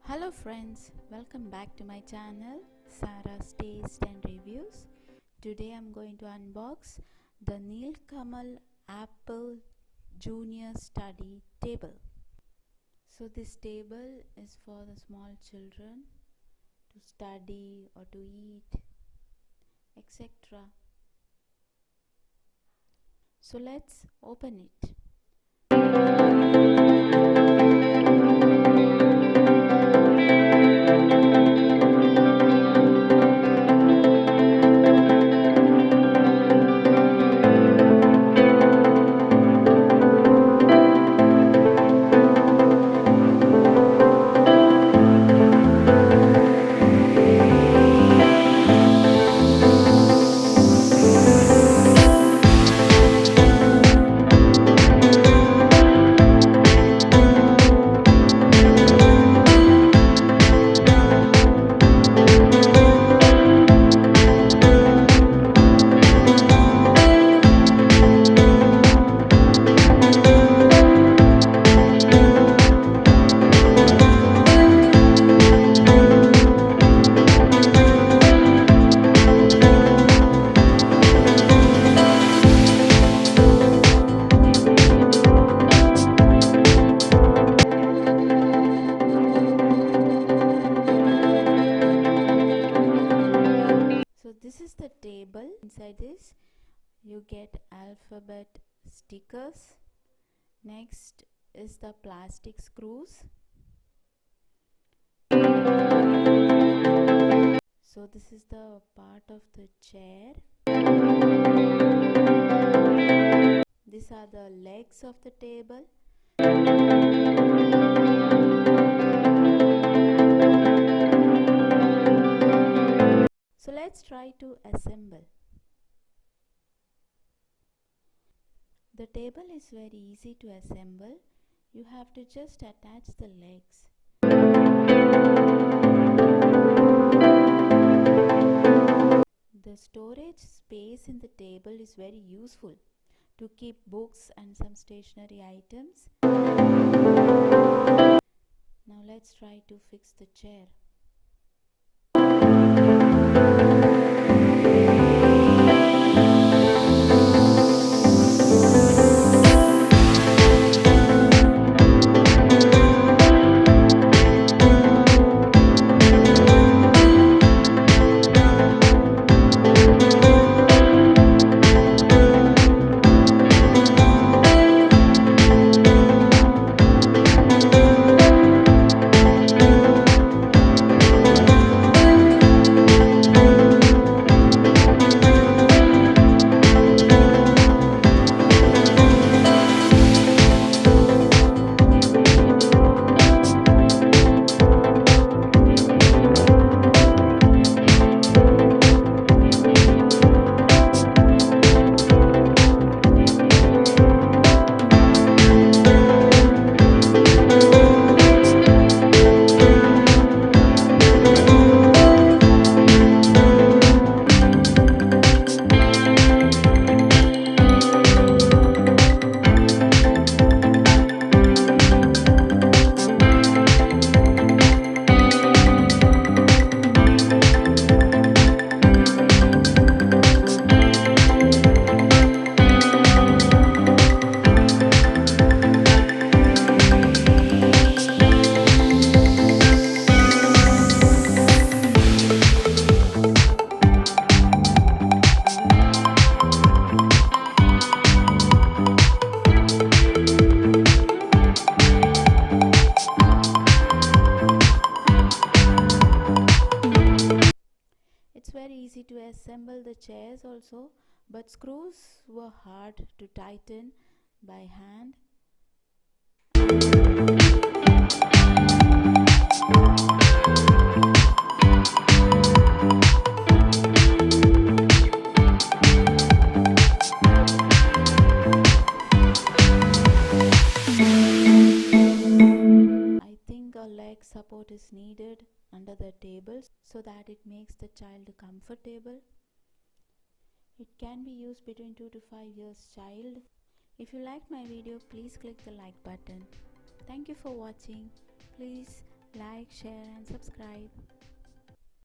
Hello friends, welcome back to my channel Sarah's Taste and Reviews. Today I'm going to unbox the Nilkamal Apple Junior Study Table. So this table is for the small children to study or to eat, etc. So let's open it. So this is the table. Inside this you get alphabet stickers. Next is the plastic screws. So this is the part of the chair. These are the legs of the table. So let's try to assemble. The table is very easy to assemble. You have to just attach the legs. The storage space in the table is very useful to keep books and some stationery items. Now let's try to fix the chair. It's very easy to assemble the chairs also, but screws were hard to tighten by hand. I think a leg support is needed under the table so that it makes the child comfortable. It can be used between 2 to 5 years child. If you liked my video, please click the like button. Thank you for watching. Please Like, share and subscribe.